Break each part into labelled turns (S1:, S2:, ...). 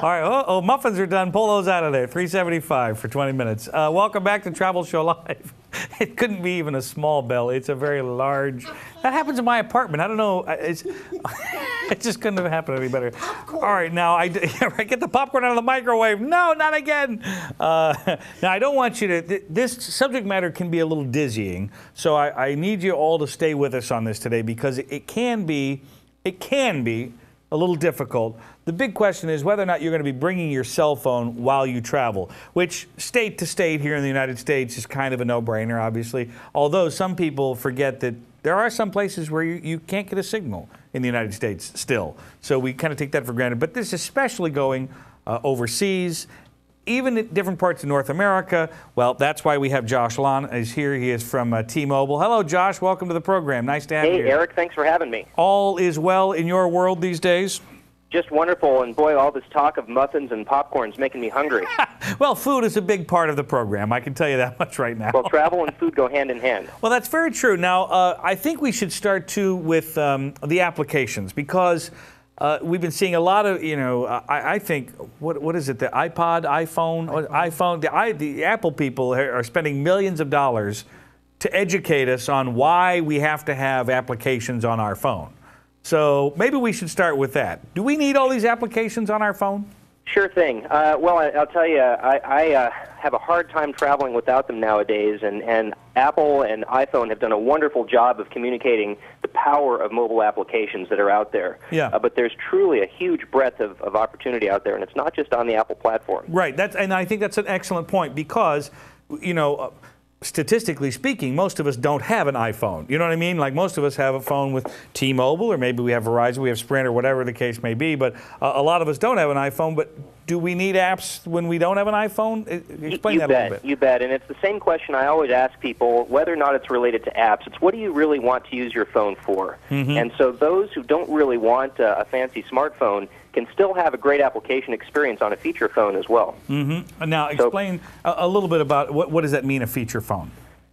S1: right. Oh, muffins are done. Pull those out of there. $3.75 for 20 minutes. Welcome back to Travel Show Live. It couldn't be even a small bell. It's a very large. That happens in my apartment. I don't know. It just couldn't have happened any better. Popcorn. All right, now I get the popcorn out of the microwave. No, not again. Now I don't want you to. This subject matter can be a little dizzying, so I need you all to stay with us on this today because it can be a little difficult. The big question is whether or not you're going to be bringing your cell phone while you travel, which state to state here in the United States is kind of a no-brainer, obviously, although some people forget that there are some places where you can't get a signal in the United States still. So we kind of take that for granted. But this is especially going overseas, even in different parts of North America. Well, that's why we have Josh Lon is here. He is from T-Mobile. Hello, Josh. Welcome to the program. Nice to have you here.
S2: Hey, Eric. Thanks for having me.
S1: All is well in your world these days?
S2: Just wonderful. And boy, all this talk of muffins and popcorn is making me hungry.
S1: Well, food is a big part of the program. I can tell you that much right now.
S2: Well, travel and food go hand in hand.
S1: Well, that's very true. Now, I think we should start, too, with the applications because we've been seeing a lot of, I think, what is it, the iPhone, the Apple people are spending millions of dollars to educate us on why we have to have applications on our phone. So maybe we should start with that. Do we need all these applications on our phone?
S2: Sure thing. Well, I'll tell you, I have a hard time traveling without them nowadays, and Apple and iPhone have done a wonderful job of communicating the power of mobile applications that are out there.
S1: Yeah.
S2: But there's truly a huge breadth of opportunity out there, and it's not just on the Apple platform.
S1: Right. And I think that's an excellent point because, statistically speaking, most of us don't have an iPhone. You know what I mean? Like most of us have a phone with T-Mobile, or maybe we have Verizon, we have Sprint, or whatever the case may be. But a lot of us don't have an iPhone. But do we need apps when we don't have an iPhone? Explain that a little bit.
S2: You bet. And it's the same question I always ask people, whether or not it's related to apps. It's what do you really want to use your phone for? Mm-hmm. And so those who don't really want a fancy smartphone can still have a great application experience on a feature phone as well.
S1: Mm-hmm. Now, explain a little bit about what does that mean, a feature phone?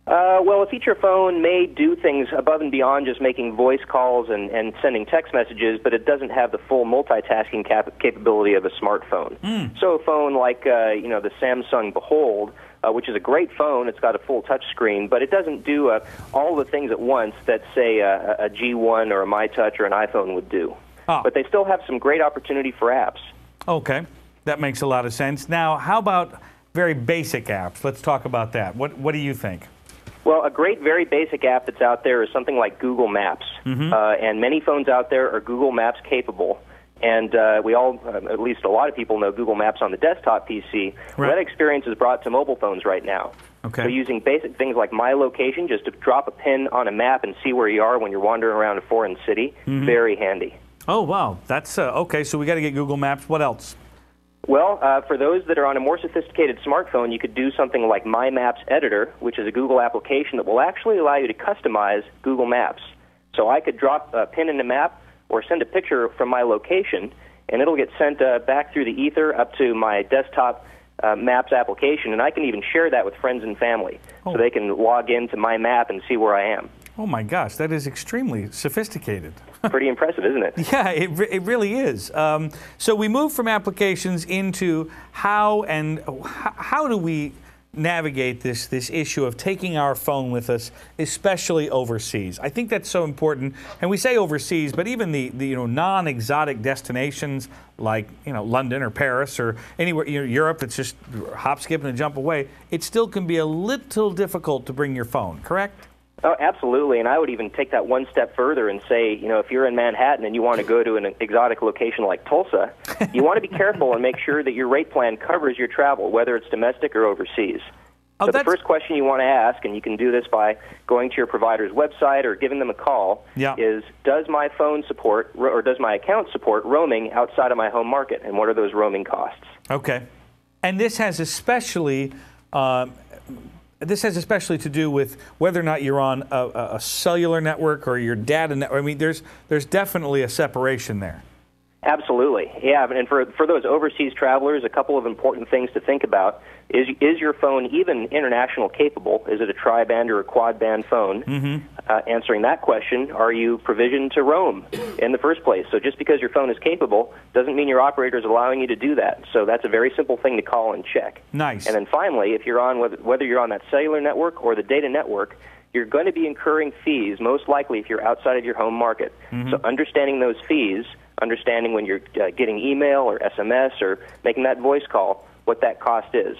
S2: Well, a feature phone may do things above and beyond just making voice calls and sending text messages, but it doesn't have the full multitasking capability of a smartphone. So a phone like, the Samsung Behold, which is a great phone, it's got a full touch screen, but it doesn't do all the things at once that, say, a G1 or a MyTouch or an iPhone would do. But they still have some great opportunity for apps.
S1: Okay, that makes a lot of sense. Now, how about very basic apps? Let's talk about that. What do you think?
S2: Well, a great, very basic app that's out there is something like Google Maps. Mm-hmm. And many phones out there are Google Maps capable. And we all, at least a lot of people, know Google Maps on the desktop PC. Right. Well, that experience is brought to mobile phones right now.
S1: Okay.
S2: So using basic things like My Location, just to drop a pin on a map and see where you are when you're wandering around a foreign city, very handy.
S1: Oh, wow. That's okay. So we got to get Google Maps. What else?
S2: Well, for those that are on a more sophisticated smartphone, you could do something like My Maps Editor, which is a Google application that will actually allow you to customize Google Maps. So I could drop a pin in a map or send a picture from my location, and it'll get sent back through the ether up to my desktop Maps application, and I can even share that with friends and family so they can log into my map and see where I am.
S1: Oh, my gosh. That is extremely sophisticated.
S2: Pretty impressive, isn't it?
S1: Yeah, it really is. So we move from applications into how do we navigate this issue of taking our phone with us, especially overseas. I think that's so important. And we say overseas, but even the non-exotic destinations like London or Paris or anywhere Europe that's just hop, skip, and a jump away, it still can be a little difficult to bring your phone. Correct?
S2: Oh, absolutely, and I would even take that one step further and say, if you're in Manhattan and you want to go to an exotic location like Tulsa, you want to be careful and make sure that your rate plan covers your travel, whether it's domestic or overseas. So the first question you want to ask, and you can do this by going to your provider's website or giving them a call, is does my phone support or does my account support roaming outside of my home market, and what are those roaming costs?
S1: Okay, and this has especially to do with whether or not you're on a cellular network or your data network. I mean, there's definitely a separation there.
S2: Absolutely, yeah. And for those overseas travelers, a couple of important things to think about. is your phone even international capable? Is it a tri-band or a quad-band phone? Answering that question, are you provisioned to roam in the first place? So just because your phone is capable doesn't mean your operator is allowing you to do that. So that's a very simple thing to call and check.
S1: Nice.
S2: And then finally, if you're on, whether you're on that cellular network or the data network, you're going to be incurring fees, most likely if you're outside of your home market. So understanding those fees, understanding when you're getting email or SMS or making that voice call, what that cost is.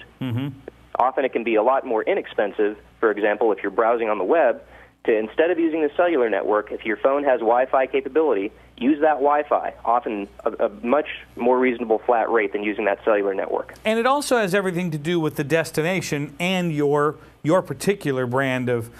S2: Often it can be a lot more inexpensive, for example, if you're browsing on the web, to instead of using the cellular network, if your phone has Wi-Fi capability, use that Wi-Fi, often a much more reasonable flat rate than using that cellular network.
S1: And it also has everything to do with the destination and your particular brand of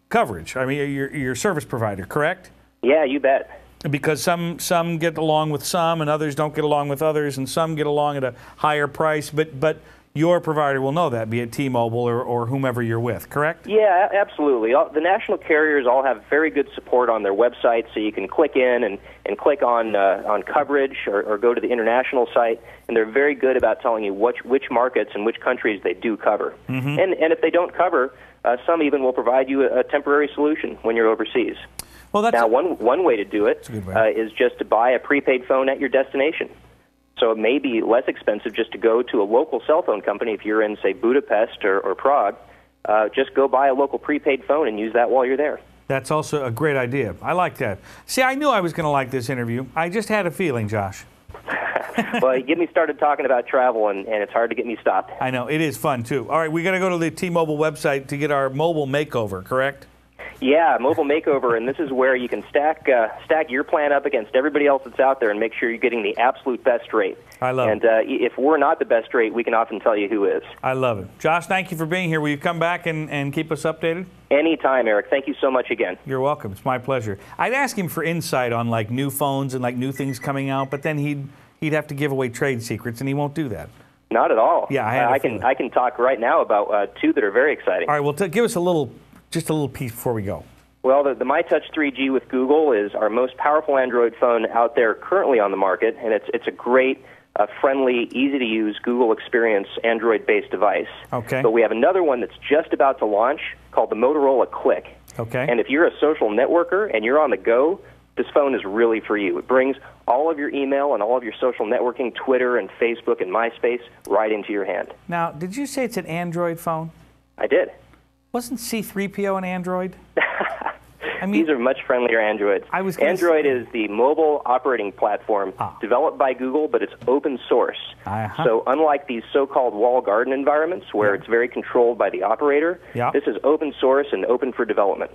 S1: coverage. I mean, your service provider, correct?
S2: Yeah, you bet.
S1: Because some get along with some, and others don't get along with others, and some get along at a higher price. But your provider will know that, be it T-Mobile or whomever you're with, correct?
S2: Yeah, absolutely. The national carriers all have very good support on their website, so you can click in and click on coverage or go to the international site, and they're very good about telling you which markets and which countries they do cover. And if they don't cover, some even will provide you a temporary solution when you're overseas.
S1: Well, that's
S2: now, one way to do it is just to buy a prepaid phone at your destination. So it may be less expensive just to go to a local cell phone company if you're in, say, Budapest or Prague. Just go buy a local prepaid phone and use that while you're there.
S1: That's also a great idea. I like that. See, I knew I was going to like this interview. I just had a feeling, Josh.
S2: Well, you get me started talking about travel, and it's hard to get me stopped.
S1: I know. It is fun, too. All right, we got to go to the T-Mobile website to get our mobile makeover, correct?
S2: Yeah, mobile makeover, and this is where you can stack your plan up against everybody else that's out there and make sure you're getting the absolute best rate.
S1: I love
S2: it.
S1: And
S2: if we're not the best rate, we can often tell you who is.
S1: I love it. Josh, thank you for being here. Will you come back and keep us updated?
S2: Anytime, Eric. Thank you so much again.
S1: You're welcome. It's my pleasure. I'd ask him for insight on like new phones and like new things coming out, but then he'd have to give away trade secrets, and he won't do that.
S2: Not at all.
S1: Yeah,
S2: I can talk right now about two that are very exciting.
S1: All right, well, give us just a little piece before we go.
S2: Well, the MyTouch 3G with Google is our most powerful Android phone out there currently on the market, and it's a great, friendly, easy-to-use Google Experience Android-based device.
S1: Okay.
S2: But we have another one that's just about to launch called the Motorola Click.
S1: Okay.
S2: And if you're a social networker and you're on the go, this phone is really for you. It brings all of your email and all of your social networking, Twitter and Facebook and MySpace, right into your hand.
S1: Now, did you say it's an Android phone?
S2: I did.
S1: Wasn't C-3PO an Android? I mean,
S2: these are much friendlier Androids. Android is the mobile operating platform developed by Google, but it's open source. So unlike these so-called walled garden environments where it's very controlled by the operator, this is open source and open for development.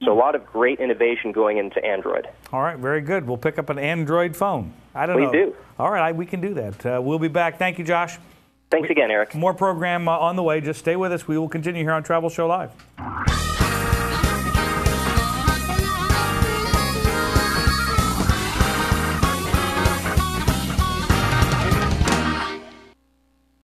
S2: So a lot of great innovation going into Android.
S1: All right, very good. We'll pick up an Android phone. I don't know.
S2: We do.
S1: All right, we can do that. We'll be back. Thank you, Josh.
S2: Thanks again, Eric.
S1: More program on the way. Just stay with us. We will continue here on Travel Show Live.